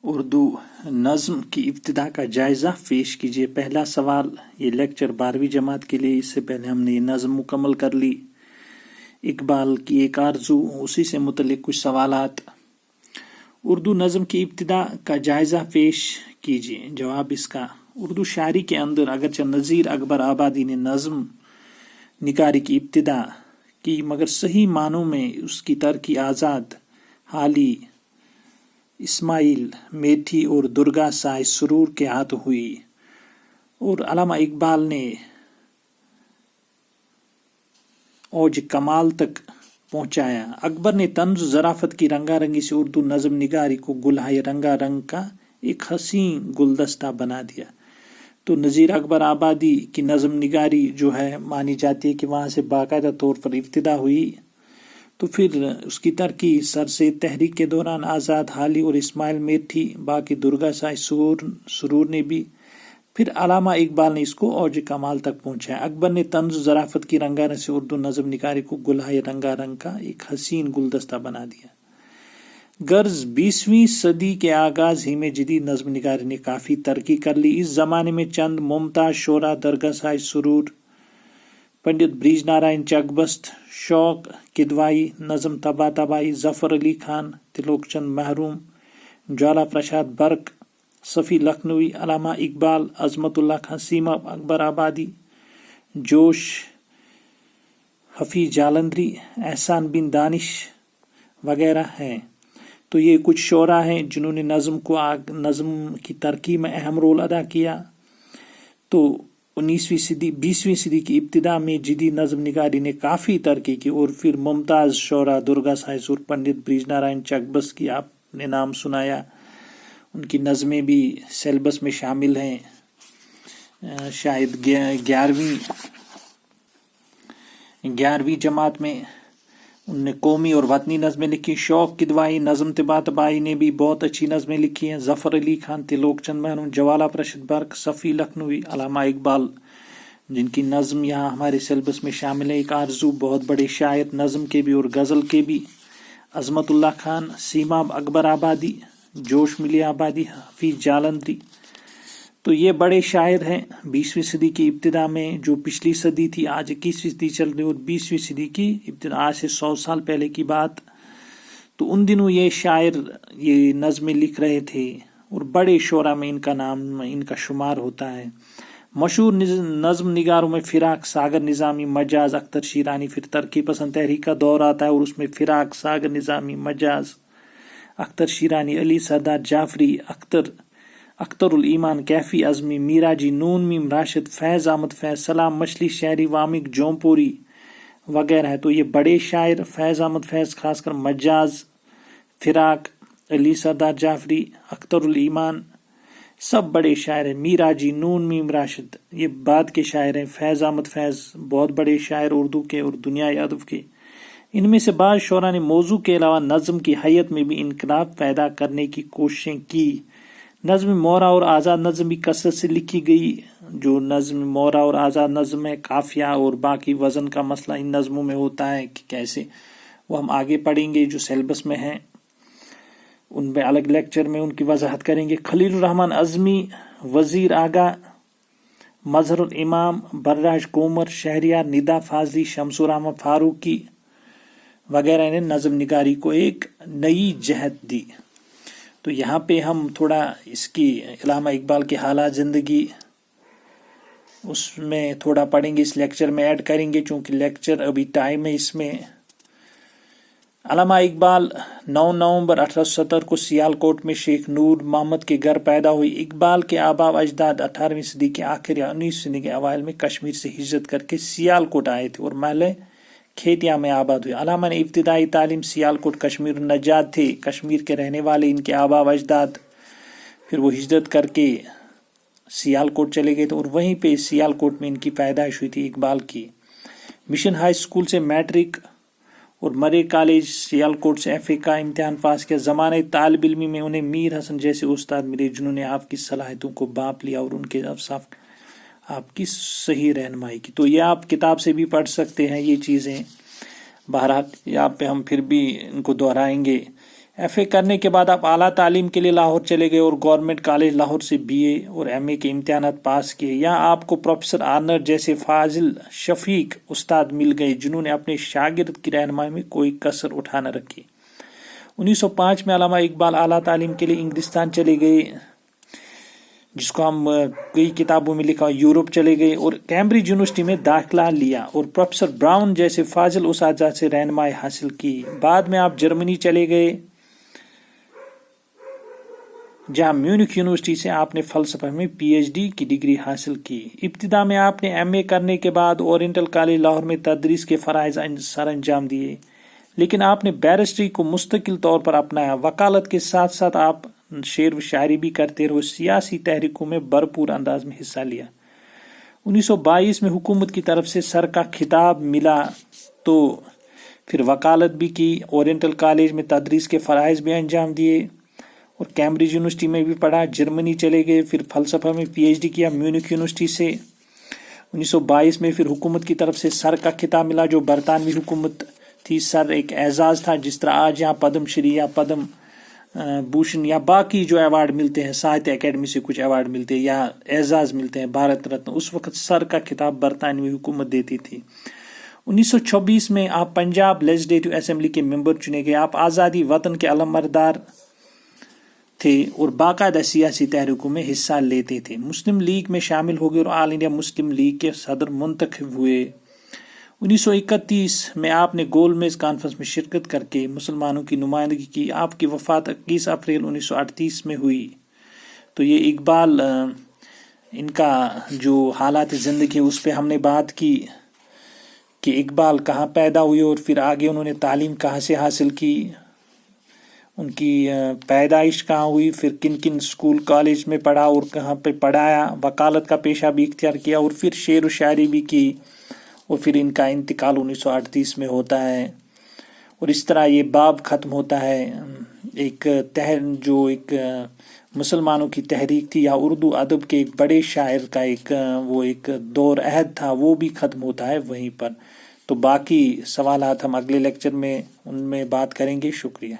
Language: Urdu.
اردو نظم کی ابتدا کا جائزہ پیش کیجیے۔ پہلا سوال، یہ لیکچر 12ویں جماعت کے لیے، اس سے پہلے ہم نے یہ نظم مکمل کر لی۔ اقبال کی ایک آرزو، اسی سے متعلق کچھ سوالات۔ اردو نظم کی ابتدا کا جائزہ پیش کیجیے۔ جواب اس کا، اردو شاعری کے اندر اگرچہ نذیر اکبر آبادی نے نظم نگاری کی ابتدا کی، مگر صحیح معنوں میں اس کی ترقی آزاد حالی اسماعیل میٹھی اور درگا سائے سرور کے ہاتھ ہوئی، اور علامہ اقبال نے اوج کمال تک پہنچایا۔ اکبر نے طنز و ظرافت کی رنگا رنگی سے اردو نظم نگاری کو گلہائے رنگا رنگ کا ایک حسین گلدستہ بنا دیا۔ تو نذیر اکبر آبادی کی نظم نگاری جو ہے، مانی جاتی ہے کہ وہاں سے باقاعدہ طور پر ابتدا ہوئی، تو پھر اس کی ترقی سر سے تحریک کے دوران آزاد حالی اور اسماعیل میٹھی، باقی درگا سائے سرور نے بھی، پھر علامہ اقبال نے اس کو اوج کمال تک پہنچایا۔ اکبر نے طنز و ظرافت کی رنگا رنگ سے اردو نظم نگاری کو گلہائے رنگا رنگ کا ایک حسین گلدستہ بنا دیا۔ غرض 20ویں صدی کے آغاز ہی میں جدید نظم نگاری نے کافی ترقی کر لی۔ اس زمانے میں چند ممتاز شعراء درگا سائے سرور، پنڈت بریج نارائن چک-بست، شوق کدوائی، نظم طباطبائی، ظفر علی خان، تلوک چند محروم، جوالا پرساد برق، صفی لکھنوی، علامہ اقبال، عظمت اللہ خان، سیما اکبر آبادی، جوش حفیظ جالندھری، احسان بن دانش وغیرہ ہیں۔ تو یہ کچھ شعراء ہیں جنہوں نے نظم کی ترقی میں اہم رول ادا کیا۔ تو 20ویں صدی کی ابتدا میں جدید نظم نگاری نے کافی ترقی کی، اور پھر ممتاز شعراء درگا سائے سرور، پنڈت بریج نارائن چک-بست کی آپ نے نام سنایا، ان کی نظمیں بھی سیلبس میں شامل ہیں۔ شاید 11ویں جماعت میں ان نے قومی اور وطنی نظمیں لکھی۔ شوق کدوائی، نظم طباطبائی نے بھی بہت اچھی نظمیں لکھی ہیں۔ ظفر علی خان، تلوک چند محروم، جوالا پرساد برق، صفی لکھنوی، علامہ اقبال، جن کی نظم یہاں ہمارے سیلبس میں شامل ہے۔ ایک آرزو، بہت بڑے شاعر، نظم کے بھی اور غزل کے بھی، عظمت اللہ خان، سیما اکبر آبادی، جوش ملی آبادی، حفیظ جالندھری۔ تو یہ بڑے شاعر ہیں 20ویں صدی کی ابتدا میں۔ جو پچھلی صدی تھی، آج 21ویں صدی چل رہی، اور 20ویں صدی کی ابتدا، آج سے 100 سال پہلے کی بات، تو ان دنوں یہ شاعر یہ نظمیں لکھ رہے تھے، اور بڑے شعراء میں ان کا شمار ہوتا ہے۔ مشہور نظم نگاروں میں فراق ساگر نظامی، مجاز، اختر شیرانی۔ پھر ترقی پسند تحریک کا دور آتا ہے، اور اس میں فراق ساگر نظامی، مجاز، اختر شیرانی، علی سردار جعفری، اختر الایمان، کیفی اعظمی، میرا جی، نون میم راشد، فیض احمد فیض، سلام مچھلی، شہری وامق جون پوری وغیرہ ہے۔ تو یہ بڑے شاعر، فیض احمد فیض خاص کر، مجاز، فراق، علی سردار جعفری، اختر الایمان، سب بڑے شاعر ہیں۔ میرا جی، نون میم راشد، یہ بعد کے شاعر ہیں۔ فیض احمد فیض، بہت بڑے شاعر اردو کے اور دنیائے ادب کے۔ ان میں سے بعض شعراء نے موضوع کے علاوہ نظم کی حیت میں بھی انقلاب پیدا کرنے کی کوششیں کی۔ نظم مورا اور آزاد نظم بھی کثرت سے لکھی گئی۔ جو نظم مورا اور آزاد نظم ہے، قافیہ اور باقی وزن کا مسئلہ ان نظموں میں ہوتا ہے کہ کیسے، وہ ہم آگے پڑھیں گے جو سیلبس میں ہیں، ان میں الگ لیکچر میں ان کی وضاحت کریں گے۔ خلیل الرحمن اعظمی، وزیر آگا، مظہر الامام، برراج کومر، شہریار ندا فاضلی، شمس الرحمن فاروقی وغیرہ نے نظم نگاری کو ایک نئی جہت دی۔ تو یہاں پہ ہم تھوڑا اس کی علامہ اقبال کے حالات زندگی اس میں تھوڑا پڑھیں گے، اس لیکچر میں ایڈ کریں گے، چونکہ لیکچر ابھی ٹائم ہے اس میں۔ علامہ اقبال 9 نومبر 1870 کو سیالکوٹ میں شیخ نور محمد کے گھر پیدا ہوئی۔ اقبال کے آباء و اجداد 18ویں صدی کے آخر یا 19ویں صدی کے اوائل میں کشمیر سے ہجرت کر کے سیالکوٹ آئے تھے، اور محلے کھیتیاں میں آباد ہوئے۔ علامہ نے ابتدائی تعلیم سیالکوٹ کشمیر النجات تھے، کشمیر کے رہنے والے ان کے آباء و اجداد، پھر وہ ہجرت کر کے سیالکوٹ چلے گئے تھے، اور وہیں پہ سیالکوٹ میں ان کی پیدائش ہوئی تھی اقبال کی۔ مشن ہائی اسکول سے میٹرک اور مرے کالج سیالکوٹ سے FA کا امتحان پاس کیا۔ زمانہ طالب علمی میں انہیں میر حسن جیسے استاد ملے، جنہوں نے آپ کی صلاحیتوں کو بھانپ لیا اور ان کے اوصاف آپ کی صحیح رہنمائی کی۔ تو یہ آپ کتاب سے بھی پڑھ سکتے ہیں یہ چیزیں، بہرحال یہاں پہ ہم پھر بھی ان کو دہرائیں گے۔ FA کرنے کے بعد آپ اعلیٰ تعلیم کے لیے لاہور چلے گئے اور گورنمنٹ کالج لاہور سے BA اور MA کے امتحانات پاس کیے. یہاں آپ کو پروفیسر آنر جیسے فاضل شفیق استاد مل گئے جنہوں نے اپنے شاگرد کی رہنمائی میں کوئی کسر اٹھا نہ رکھی. 1905 میں علامہ اقبال اعلیٰ تعلیم کے لیے انگلستان چلے گئے، جس کو ہم کئی کتابوں میں لکھا یورپ چلے گئے، اور کیمبرج یونیورسٹی میں داخلہ لیا اور پروفیسر براؤن جیسے فاضل اساتذہ سے رہنمائی حاصل کی. بعد میں آپ جرمنی چلے گئے جہاں میونخ یونیورسٹی سے آپ نے فلسفہ میں PhD کی ڈگری حاصل کی. ابتدا میں آپ نے MA کرنے کے بعد اورینٹل کالج لاہور میں تدریس کے فرائض سر انجام دیے، لیکن آپ نے بیرسٹری کو مستقل طور پر اپنایا. وکالت کے ساتھ ساتھ آپ شعر و شاعری بھی کرتے رہے، سیاسی تحریکوں میں بھرپور انداز میں حصہ لیا. 1922 میں حکومت کی طرف سے سر کا خطاب ملا تو پھر وکالت بھی کی، اورینٹل کالج میں تدریس کے فرائض بھی انجام دیے اور کیمبرج یونیورسٹی میں بھی پڑھا. جرمنی چلے گئے، پھر فلسفہ میں PhD کیا میونخ یونیورسٹی سے. 1922 میں پھر حکومت کی طرف سے سر کا خطاب ملا جو برطانوی حکومت تھی. سر ایک اعزاز تھا، جس طرح آج یہاں پدم شری یا پدم بھوشن یا باقی جو ایوارڈ ملتے ہیں، ساہتیہ اکیڈمی سے کچھ ایوارڈ ملتے ہیں یا اعزاز ملتے ہیں، بھارت رتن، اس وقت سر کا خطاب برطانوی حکومت دیتی تھی. 1926 میں آپ پنجاب لیجسلیٹو اسمبلی کے ممبر چنے گئے. آپ آزادی وطن کے علمبردار تھے اور باقاعدہ سیاسی تحریکوں میں حصہ لیتے تھے. مسلم لیگ میں شامل ہو گئے اور آل انڈیا مسلم لیگ کے صدر منتخب ہوئے. 1931 میں آپ نے گول میز کانفرنس میں شرکت کر کے مسلمانوں کی نمائندگی کی. آپ کی وفات 21 اپریل 1938 میں ہوئی. تو یہ اقبال ان کا جو حالات زندگی اس پہ ہم نے بات کی کہ اقبال کہاں پیدا ہوئے اور پھر آگے انہوں نے تعلیم کہاں سے حاصل کی، ان کی پیدائش کہاں ہوئی، پھر کن کن اسکول کالج میں پڑھا اور کہاں پہ پڑھایا، وکالت کا پیشہ بھی اختیار کیا اور پھر شعر و شاعری بھی کی، اور پھر ان کا انتقال 1938 میں ہوتا ہے. اور اس طرح یہ باب ختم ہوتا ہے. ایک جو ایک مسلمانوں کی تحریک تھی یا اردو ادب کے ایک بڑے شاعر کا وہ ایک دور عہد تھا، وہ بھی ختم ہوتا ہے وہیں پر. تو باقی سوالات ہم اگلے لیکچر میں ان میں بات کریں گے. شکریہ.